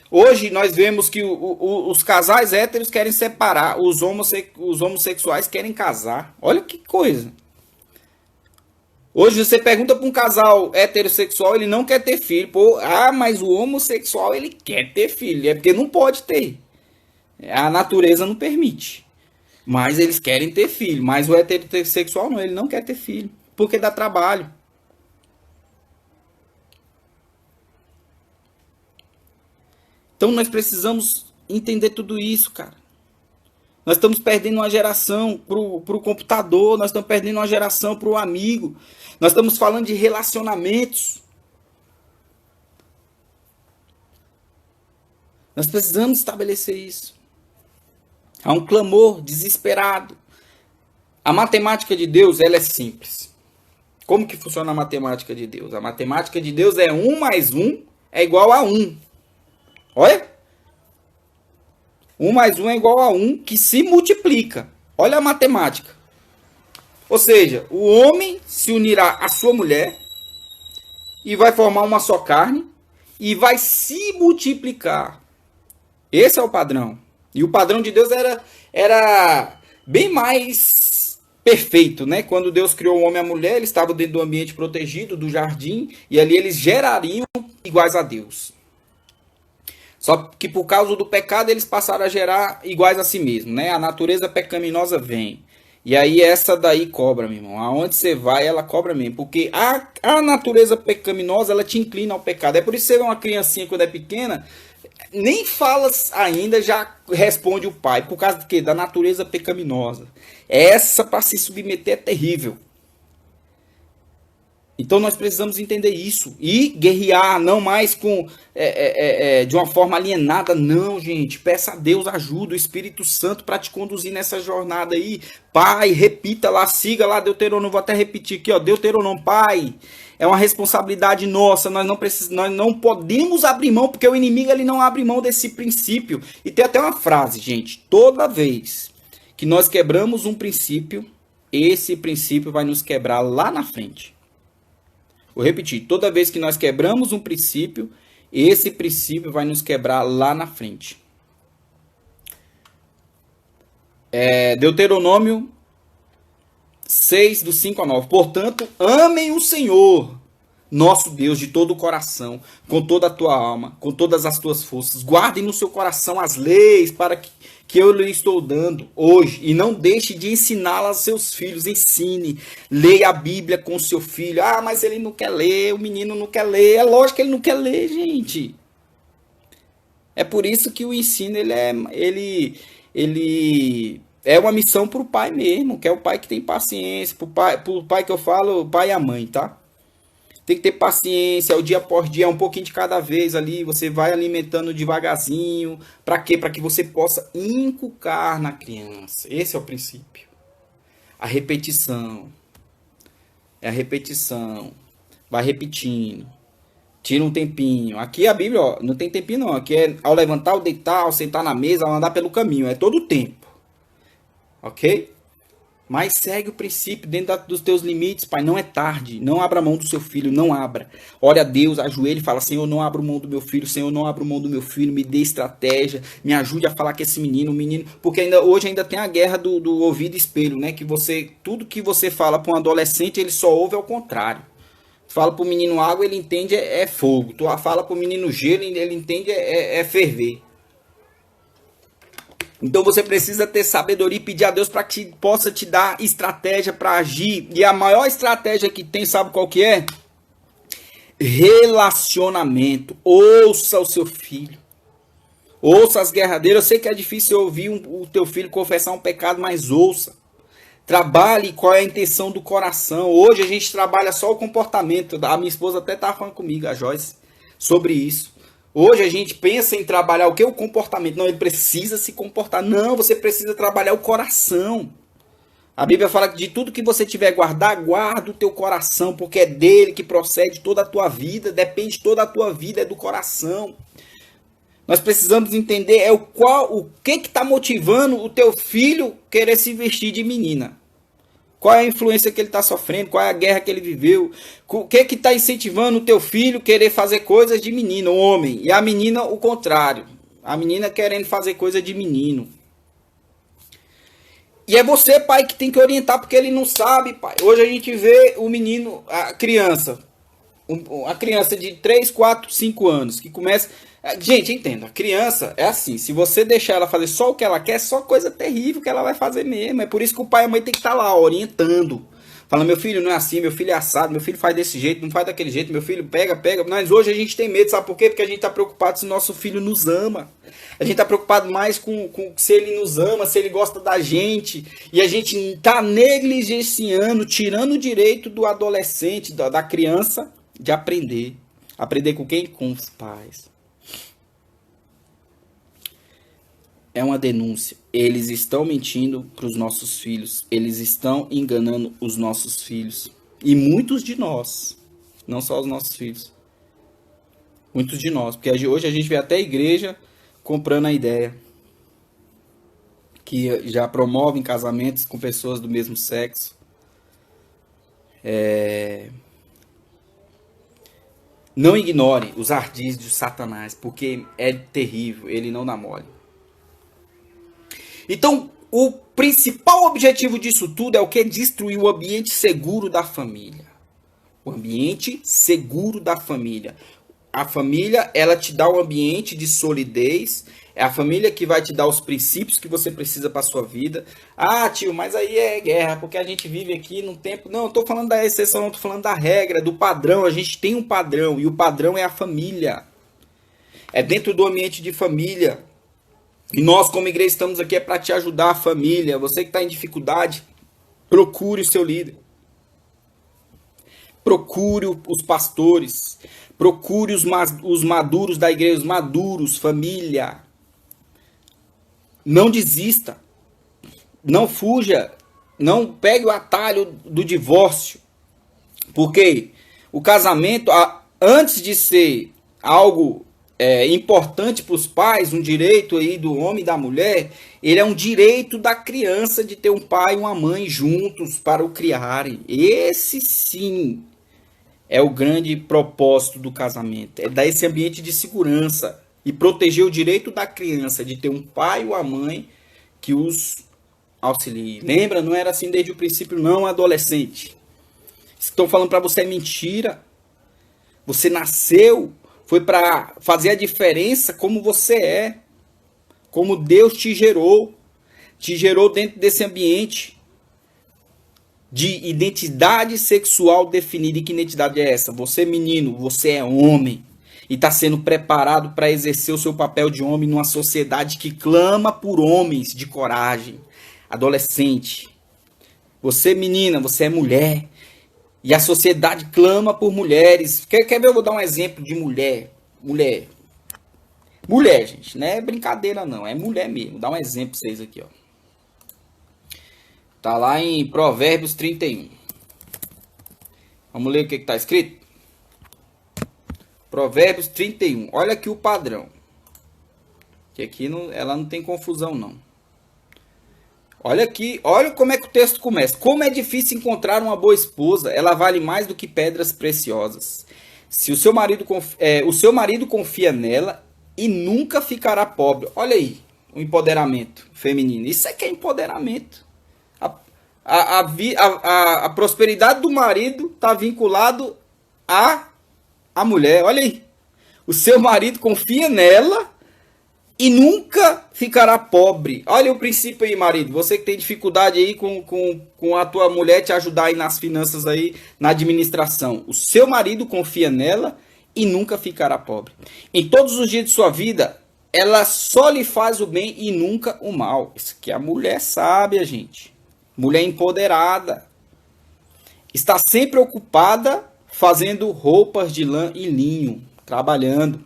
Hoje nós vemos que os casais héteros querem separar, os homossexuais querem casar. Olha que coisa. Hoje você pergunta para um casal heterossexual, ele não quer ter filho. Pô, mas o homossexual ele quer ter filho. É porque não pode ter. A natureza não permite. Mas eles querem ter filho. Mas o heterossexual não, ele não quer ter filho. Porque dá trabalho. Então nós precisamos entender tudo isso, cara. Nós estamos perdendo uma geração pro computador, nós estamos perdendo uma geração pro amigo. Nós estamos falando de relacionamentos. Nós precisamos estabelecer isso. Há um clamor desesperado. A matemática de Deus, ela é simples. Como que funciona a matemática de Deus? A matemática de Deus é 1 mais 1 é igual a 1. Olha. 1 mais 1 é igual a 1 que se multiplica. Olha a matemática. Ou seja, o homem se unirá à sua mulher e vai formar uma só carne e vai se multiplicar. Esse é o padrão. E o padrão de Deus era bem mais perfeito, né? Quando Deus criou o homem e a mulher, eles estavam dentro do ambiente protegido, do jardim, e ali eles gerariam iguais a Deus. Só que por causa do pecado, eles passaram a gerar iguais a si mesmos, né? A natureza pecaminosa vem. E aí essa daí cobra, meu irmão. Aonde você vai, ela cobra mesmo. Porque a natureza pecaminosa, ela te inclina ao pecado. É por isso que você vê uma criancinha quando é pequena, nem fala ainda, já responde o pai. Por causa do quê? Da natureza pecaminosa. Essa para se submeter é terrível. Então nós precisamos entender isso. E guerrear, não mais com de uma forma alienada. Não, gente. Peça a Deus ajuda, o Espírito Santo, para te conduzir nessa jornada aí. Pai, repita lá, siga lá Deuteronômio. Vou até repetir aqui, ó. Deuteronômio, pai. É uma responsabilidade nossa. Nós não podemos abrir mão, porque o inimigo ele não abre mão desse princípio. E tem até uma frase, gente. Toda vez que nós quebramos um princípio, esse princípio vai nos quebrar lá na frente. Vou repetir, toda vez que nós quebramos um princípio, esse princípio vai nos quebrar lá na frente. Deuteronômio 6, do 5 a 9. Portanto, amem o Senhor, nosso Deus, de todo o coração, com toda a tua alma, com todas as tuas forças. Guardem no seu coração as leis para que eu lhe estou dando hoje, e não deixe de ensiná-las aos seus filhos. Ensine, leia a Bíblia com o seu filho. Ah, mas ele não quer ler, o menino não quer ler. É lógico que ele não quer ler, gente. É por isso que o ensino ele é uma missão para o pai mesmo, que é o pai que tem paciência. Pro pai que eu falo, o pai e a mãe, tá? Tem que ter paciência, o dia após dia, um pouquinho de cada vez ali, você vai alimentando devagarzinho. Para quê? Para que você possa inculcar na criança. Esse é o princípio. A repetição. É a repetição. Vai repetindo. Tira um tempinho. Aqui a Bíblia, ó, não tem tempinho não. Aqui é ao levantar, ao deitar, ao sentar na mesa, ao andar pelo caminho. É todo o tempo. Ok? Mas segue o princípio dentro dos teus limites, pai. Não é tarde. Não abra mão do seu filho. Não abra. Ore a Deus, ajoelhe e fala: Senhor, não abro mão do meu filho. Senhor, não abro mão do meu filho. Me dê estratégia. Me ajude a falar com esse menino. Porque hoje ainda tem a guerra do ouvido espelho, né? Que tudo que você fala para um adolescente, ele só ouve ao contrário. Fala para o menino água, ele entende é fogo. Tu fala para o menino gelo, ele entende é ferver. Então você precisa ter sabedoria e pedir a Deus para que possa te dar estratégia para agir. E a maior estratégia que tem, sabe qual que é? Relacionamento. Ouça o seu filho. Ouça as guerradeiras. Eu sei que é difícil ouvir o teu filho confessar um pecado, mas ouça. Trabalhe qual é a intenção do coração. Hoje a gente trabalha só o comportamento. A minha esposa até estava falando comigo, a Joyce, sobre isso. Hoje a gente pensa em trabalhar o que? O comportamento. Não, ele precisa se comportar. Não, você precisa trabalhar o coração. A Bíblia fala que de tudo que você tiver guardar, guarda o teu coração, porque é dele que procede toda a tua vida, depende toda a tua vida, é do coração. Nós precisamos entender o que está motivando o teu filho querer se vestir de menina. Qual é a influência que ele está sofrendo? Qual é a guerra que ele viveu? O que está incentivando o teu filho querer fazer coisas de menino, homem? E a menina o contrário. A menina querendo fazer coisa de menino. E é você, pai, que tem que orientar, porque ele não sabe, pai. Hoje a gente vê o menino, a criança de 3, 4, 5 anos, que começa... Gente, entenda, a criança é assim, se você deixar ela fazer só o que ela quer, só coisa terrível que ela vai fazer mesmo. É por isso que o pai e a mãe tem que estar lá, orientando. Fala, meu filho não é assim, meu filho é assado, meu filho faz desse jeito, não faz daquele jeito, meu filho pega. Mas hoje a gente tem medo, sabe por quê? Porque a gente está preocupado se o nosso filho nos ama. A gente está preocupado mais com se ele nos ama, se ele gosta da gente. E a gente está negligenciando, tirando o direito do adolescente, da criança, de aprender. Aprender com quem? Com os pais. é uma denúncia. Eles estão mentindo para os nossos filhos. Eles estão enganando os nossos filhos. E muitos de nós. Não só os nossos filhos. Muitos de nós. Porque hoje a gente vê até a igreja comprando a ideia. Que já promovem casamentos com pessoas do mesmo sexo. Não ignore os ardis de Satanás, porque é terrível, ele não dá mole. Então, o principal objetivo disso tudo é o que? Destruir o ambiente seguro da família. O ambiente seguro da família. A família, ela te dá um ambiente de solidez. É a família que vai te dar os princípios que você precisa para a sua vida. Ah, tio, mas aí é guerra, porque a gente vive aqui num tempo... Não, eu estou falando da exceção, não estou falando da regra, do padrão. A gente tem um padrão, e o padrão é a família. É dentro do ambiente de família. E nós, como igreja, estamos aqui para te ajudar, a família. Você que está em dificuldade, procure o seu líder. Procure os pastores. Procure os maduros da igreja, os maduros, família. Não desista. Não fuja. Não pegue o atalho do divórcio. Porque o casamento, antes de ser algo importante para os pais, um direito aí do homem e da mulher, ele é um direito da criança de ter um pai e uma mãe juntos para o criarem. Esse sim é o grande propósito do casamento. É dar esse ambiente de segurança e proteger o direito da criança de ter um pai ou uma mãe que os auxilie. Lembra? Não era assim desde o princípio, não, adolescente. Estão falando para você é mentira. Você nasceu, foi para fazer a diferença como você é. Como Deus te gerou. Te gerou dentro desse ambiente de identidade sexual definida. E que identidade é essa? Você, menino, você é homem. E está sendo preparado para exercer o seu papel de homem numa sociedade que clama por homens de coragem. Adolescente. Você, menina, você é mulher. E a sociedade clama por mulheres. Quer ver? Eu vou dar um exemplo de mulher. Mulher, gente. Não é brincadeira, não. É mulher mesmo. Vou dar um exemplo para vocês aqui, ó. Tá lá em Provérbios 31. Vamos ler o que está escrito? Provérbios 31. Olha aqui o padrão. Que aqui ela não tem confusão, não. Olha aqui, olha como é que o texto começa. Como é difícil encontrar uma boa esposa, ela vale mais do que pedras preciosas. Se o seu marido confia nela e nunca ficará pobre. Olha aí, o empoderamento feminino. Isso é que é empoderamento. A prosperidade do marido está vinculado à mulher. Olha aí. O seu marido confia nela e nunca ficará pobre. Olha o princípio aí, marido. Você que tem dificuldade aí com a tua mulher te ajudar aí nas finanças aí, na administração. O seu marido confia nela e nunca ficará pobre. Em todos os dias de sua vida, ela só lhe faz o bem e nunca o mal. Isso aqui é a mulher sábia, gente. Mulher empoderada. Está sempre ocupada fazendo roupas de lã e linho, trabalhando.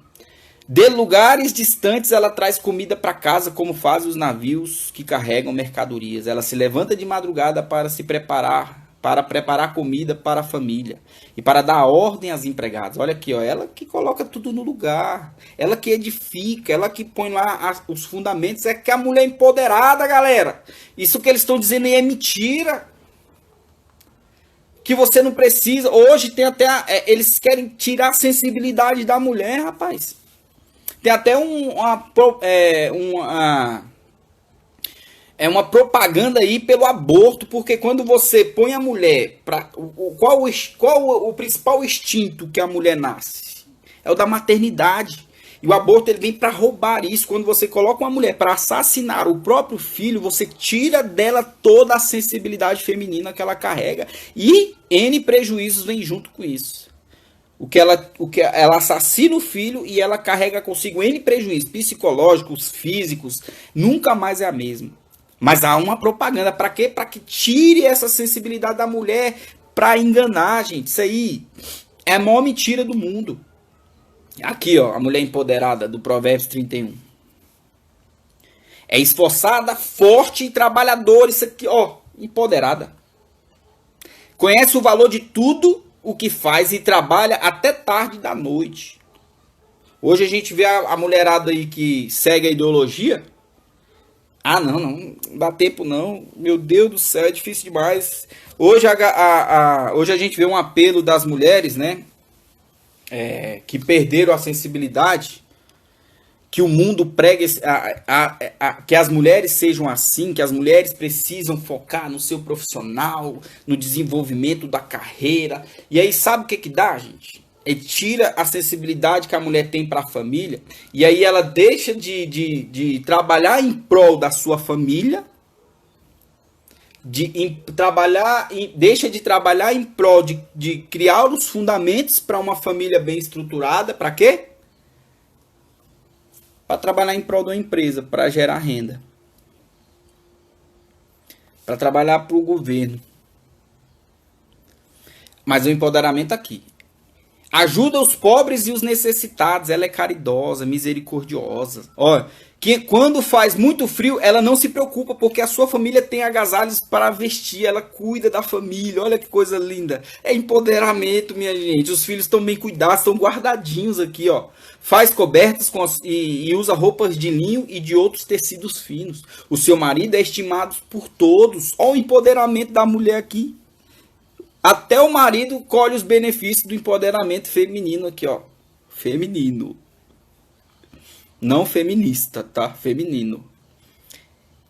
De lugares distantes ela traz comida para casa, como fazem os navios que carregam mercadorias. Ela se levanta de madrugada para preparar comida para a família e para dar ordem às empregadas. Olha aqui, ó, ela que coloca tudo no lugar, ela que edifica, ela que põe lá os fundamentos. É que a mulher é empoderada, galera. Isso que eles estão dizendo aí é mentira. Que você não precisa. Hoje tem até eles querem tirar a sensibilidade da mulher, rapaz. Tem até uma propaganda aí pelo aborto, porque quando você põe a mulher qual o principal instinto que a mulher nasce? É o da maternidade. E o aborto ele vem para roubar isso. Quando você coloca uma mulher para assassinar o próprio filho, você tira dela toda a sensibilidade feminina que ela carrega e N prejuízos vêm junto com isso. Ela assassina o filho e ela carrega consigo N prejuízos psicológicos, físicos, nunca mais é a mesma. Mas há uma propaganda, para quê? Para que tire essa sensibilidade da mulher, para enganar, gente. Isso aí é a maior mentira do mundo. Aqui, ó, a mulher empoderada do Provérbios 31. É esforçada, forte e trabalhadora. Isso aqui, ó, empoderada. Conhece o valor de tudo o que faz e trabalha até tarde da noite. Hoje a gente vê a mulherada aí que segue a ideologia. Ah, não dá tempo não. Meu Deus do céu, é difícil demais. Hoje hoje a gente vê um apelo das mulheres, né? Que perderam a sensibilidade. Que o mundo prega que as mulheres sejam assim, que as mulheres precisam focar no seu profissional, no desenvolvimento da carreira. E aí sabe o que dá, gente? Tira a sensibilidade que a mulher tem para a família, e aí ela deixa de trabalhar em prol da sua família, deixa de trabalhar em prol de criar os fundamentos para uma família bem estruturada. Para quê? Para trabalhar em prol de uma empresa, para gerar renda, para trabalhar para o governo. Mas o empoderamento aqui: ajuda os pobres e os necessitados. Ela é caridosa, misericordiosa. Olha, que quando faz muito frio, ela não se preocupa, porque a sua família tem agasalhos para vestir. Ela cuida da família. Olha que coisa linda. É empoderamento, minha gente. Os filhos estão bem cuidados, estão guardadinhos aqui, ó. Faz cobertas e usa roupas de linho e de outros tecidos finos. O seu marido é estimado por todos. Olha o empoderamento da mulher aqui. Até o marido colhe os benefícios do empoderamento feminino aqui, ó. Feminino. Não feminista, tá? Feminino.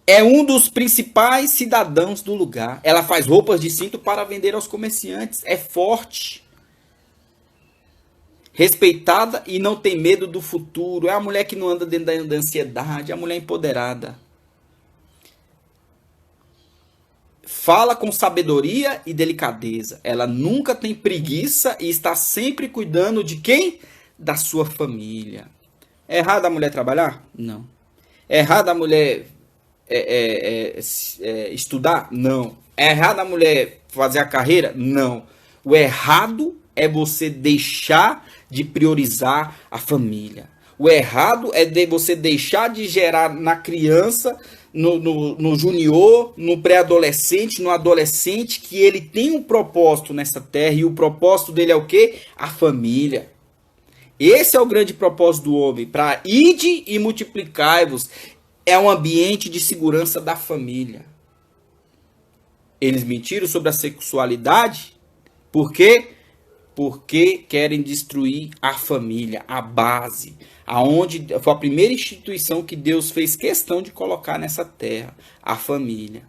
É um dos principais cidadãos do lugar. Ela faz roupas de cinto para vender aos comerciantes. É forte. Respeitada e não tem medo do futuro. É a mulher que não anda dentro da ansiedade. É a mulher empoderada. Fala com sabedoria e delicadeza. Ela nunca tem preguiça e está sempre cuidando de quem? Da sua família. É errado a mulher trabalhar? Não. É errado a mulher estudar? Não. É errado a mulher fazer a carreira? Não. O errado é você deixar de priorizar a família. O errado é você deixar de gerar na criança, no junior, no pré-adolescente, no adolescente, que ele tem um propósito nessa terra, e o propósito dele é o quê? A família. Esse é o grande propósito do homem, para ide e multiplicai-vos. É um ambiente de segurança da família. Eles mentiram sobre a sexualidade, por quê? Porque querem destruir a família, a base, aonde foi a primeira instituição que Deus fez questão de colocar nessa terra, a família.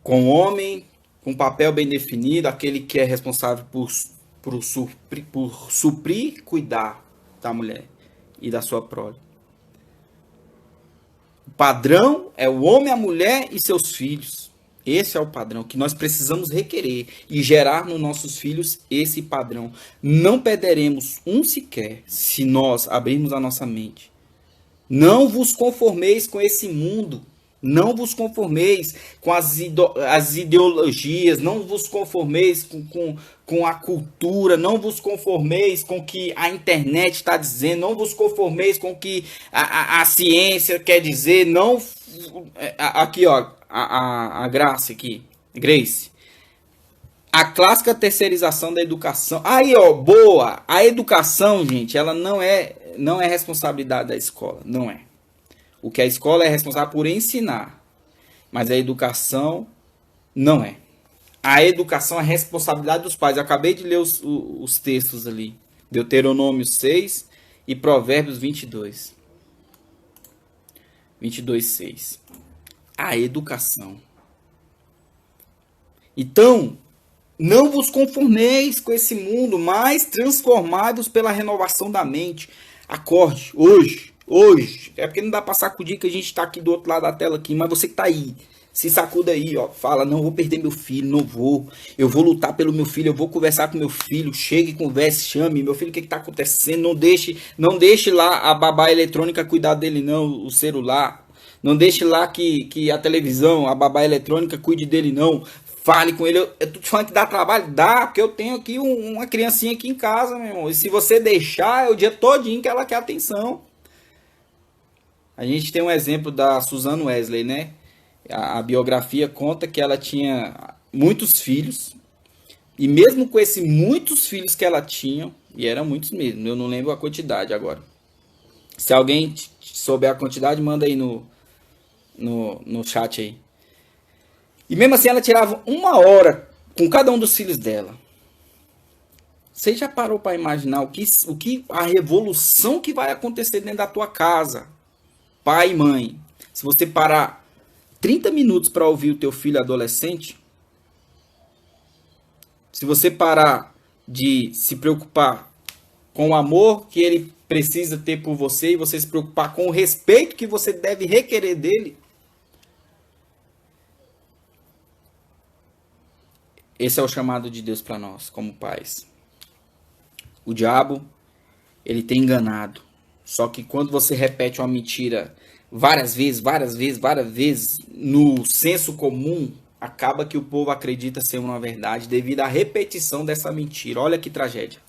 Com o homem, com papel bem definido, aquele que é responsável por suprir, cuidar da mulher e da sua prole. O padrão é o homem, a mulher e seus filhos. Esse é o padrão que nós precisamos requerer e gerar nos nossos filhos esse padrão. Não perderemos um sequer se nós abrirmos a nossa mente. Não vos conformeis com esse mundo. Não vos conformeis com as ideologias. Não vos conformeis com a cultura. Não vos conformeis com o que a internet está dizendo. Não vos conformeis com o que a ciência quer dizer. Não. Aqui, ó. A Grace aqui. Grace. A clássica terceirização da educação. Aí, ó, boa. A educação, gente, ela não é responsabilidade da escola. Não é. O que a escola é responsável por ensinar. Mas a educação não é. A educação é responsabilidade dos pais. Eu acabei de ler os textos ali. Deuteronômio 6 e Provérbios 22. 22:6. A educação. Então, não vos conformeis com esse mundo, mas transformados pela renovação da mente. Acorde, hoje. É porque não dá pra sacudir que a gente tá aqui do outro lado da tela aqui, mas você que tá aí, se sacuda aí, ó. Fala, não vou perder meu filho, não vou. Eu vou lutar pelo meu filho, eu vou conversar com meu filho. Chegue, converse, chame. Meu filho, o que tá acontecendo? Não deixe lá a babá eletrônica cuidar dele, não, o celular. Não deixe lá que a televisão, a babá eletrônica cuide dele, não. Fale com ele. Eu tô te falando que dá trabalho? Dá, porque eu tenho aqui uma criancinha aqui em casa, meu irmão. E se você deixar, é o dia todinho que ela quer atenção. A gente tem um exemplo da Susan Wesley, né? A biografia conta que ela tinha muitos filhos, e mesmo com esses muitos filhos que ela tinha, e eram muitos mesmo, eu não lembro a quantidade agora. Se alguém souber a quantidade, manda aí no chat aí. E mesmo assim ela tirava 1 hora com cada um dos filhos dela. Você já parou para imaginar a revolução que vai acontecer dentro da tua casa, pai e mãe? Se você parar 30 minutos para ouvir o teu filho adolescente, se você parar de se preocupar com o amor que ele precisa ter por você e você se preocupar com o respeito que você deve requerer dele, esse é o chamado de Deus para nós, como pais. O diabo, ele tem enganado. Só que quando você repete uma mentira várias vezes, no senso comum, acaba que o povo acredita ser uma verdade devido à repetição dessa mentira. Olha que tragédia.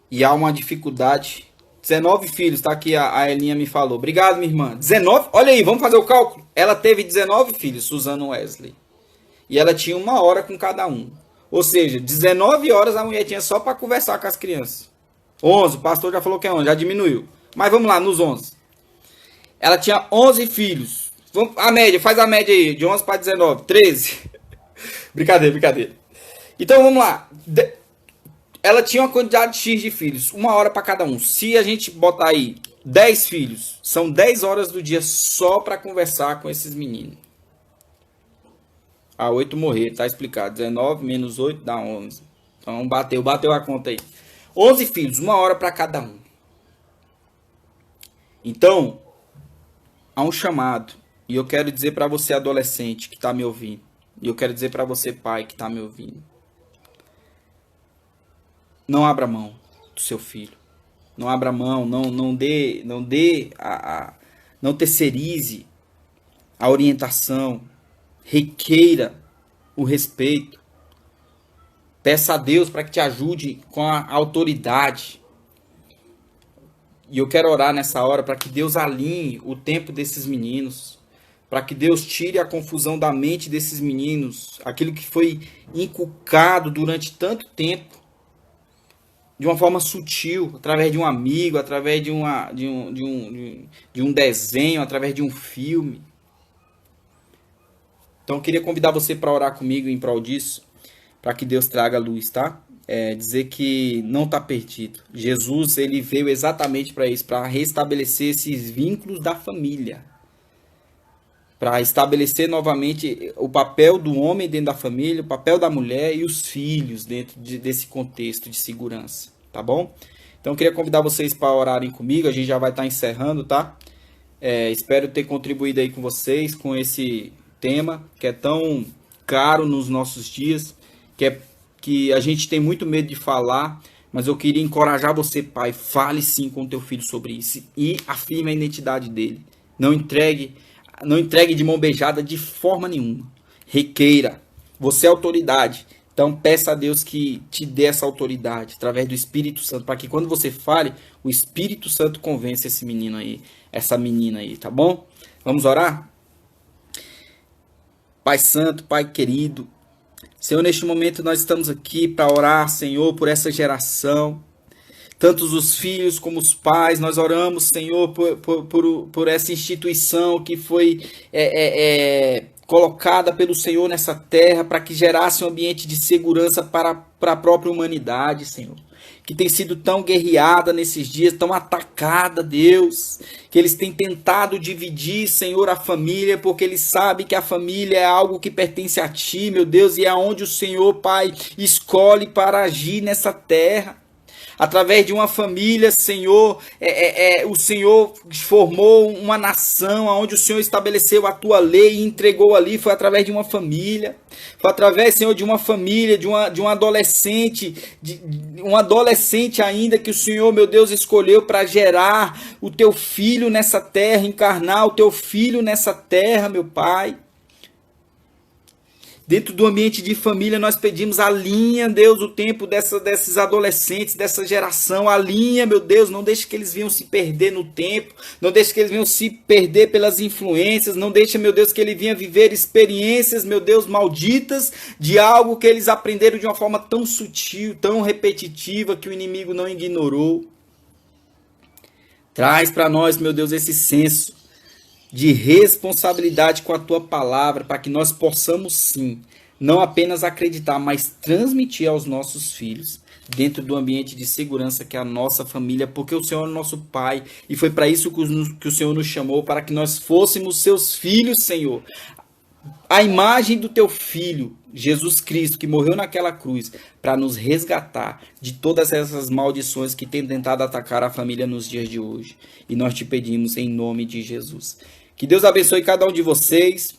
E há uma dificuldade. 19 filhos, tá aqui a Elinha me falou. Obrigado, minha irmã. 19? Olha aí, vamos fazer o cálculo. Ela teve 19 filhos, Susan Wesley. E ela tinha 1 hora com cada um. Ou seja, 19 horas a mulher tinha só para conversar com as crianças. 11, o pastor já falou que é 11, já diminuiu. Mas vamos lá, nos 11. Ela tinha 11 filhos. A média, faz a média aí, de 11 para 19, 13. Brincadeira. Então vamos lá. Ela tinha uma quantidade X de filhos, 1 hora para cada um. Se a gente botar aí 10 filhos, são 10 horas do dia só para conversar com esses meninos. 8 morrer, tá explicado. 19 menos 8 dá 11. Então bateu a conta aí. 11 filhos, 1 hora para cada um. Então, há um chamado. E eu quero dizer para você, adolescente, que está me ouvindo. E eu quero dizer para você, pai, que está me ouvindo. Não abra mão do seu filho. Não abra mão, não terceirize a orientação. Requeira o respeito. Peça a Deus para que te ajude com a autoridade. E eu quero orar nessa hora para que Deus alinhe o tempo desses meninos. Para que Deus tire a confusão da mente desses meninos. Aquilo que foi inculcado durante tanto tempo. De uma forma sutil. Através de um amigo. Através de um desenho. Através de um filme. Então eu queria convidar você para orar comigo em prol disso, para que Deus traga luz, tá? Dizer que não está perdido. Jesus, ele veio exatamente para isso, para restabelecer esses vínculos da família. Para estabelecer novamente o papel do homem dentro da família, o papel da mulher e os filhos dentro desse contexto de segurança, tá bom? Então eu queria convidar vocês para orarem comigo, a gente já vai estar encerrando, tá? Espero ter contribuído aí com vocês, com esse tema que é tão caro nos nossos dias, que a gente tem muito medo de falar, mas eu queria encorajar você, pai, fale sim com o teu filho sobre isso e afirme a identidade dele. Não entregue de mão beijada de forma nenhuma. Requeira. Você é autoridade. Então peça a Deus que te dê essa autoridade através do Espírito Santo, para que quando você fale, o Espírito Santo convença esse menino aí, essa menina aí, tá bom? Vamos orar? Pai Santo, Pai querido, Senhor, neste momento nós estamos aqui para orar, Senhor, por essa geração, tantos os filhos como os pais, nós oramos, Senhor, por essa instituição que foi colocada pelo Senhor nessa terra para que gerasse um ambiente de segurança para a própria humanidade, Senhor. Que tem sido tão guerreada nesses dias, tão atacada, Deus, que eles têm tentado dividir, Senhor, a família, porque eles sabem que a família é algo que pertence a Ti, meu Deus, e é onde o Senhor, Pai, escolhe para agir nessa terra. Através de uma família, Senhor, o Senhor formou uma nação, onde o Senhor estabeleceu a Tua lei e entregou ali, foi através de uma família. Foi através, Senhor, de uma família, de um adolescente, um adolescente ainda que o Senhor, meu Deus, escolheu para gerar o Teu Filho nessa terra, encarnar o Teu Filho nessa terra, meu Pai. Dentro do ambiente de família, nós pedimos, alinha, Deus, o tempo desses adolescentes, dessa geração, alinha, meu Deus, não deixe que eles venham se perder no tempo, não deixe que eles venham se perder pelas influências, não deixe, meu Deus, que ele venha viver experiências, meu Deus, malditas, de algo que eles aprenderam de uma forma tão sutil, tão repetitiva, que o inimigo não ignorou. Traz para nós, meu Deus, esse senso de responsabilidade com a tua palavra, para que nós possamos sim, não apenas acreditar, mas transmitir aos nossos filhos, dentro do ambiente de segurança que é a nossa família, porque o Senhor é nosso Pai, e foi para isso que o Senhor nos chamou, para que nós fôssemos seus filhos, Senhor. A imagem do teu Filho, Jesus Cristo, que morreu naquela cruz, para nos resgatar de todas essas maldições que têm tentado atacar a família nos dias de hoje. E nós te pedimos em nome de Jesus. Que Deus abençoe cada um de vocês.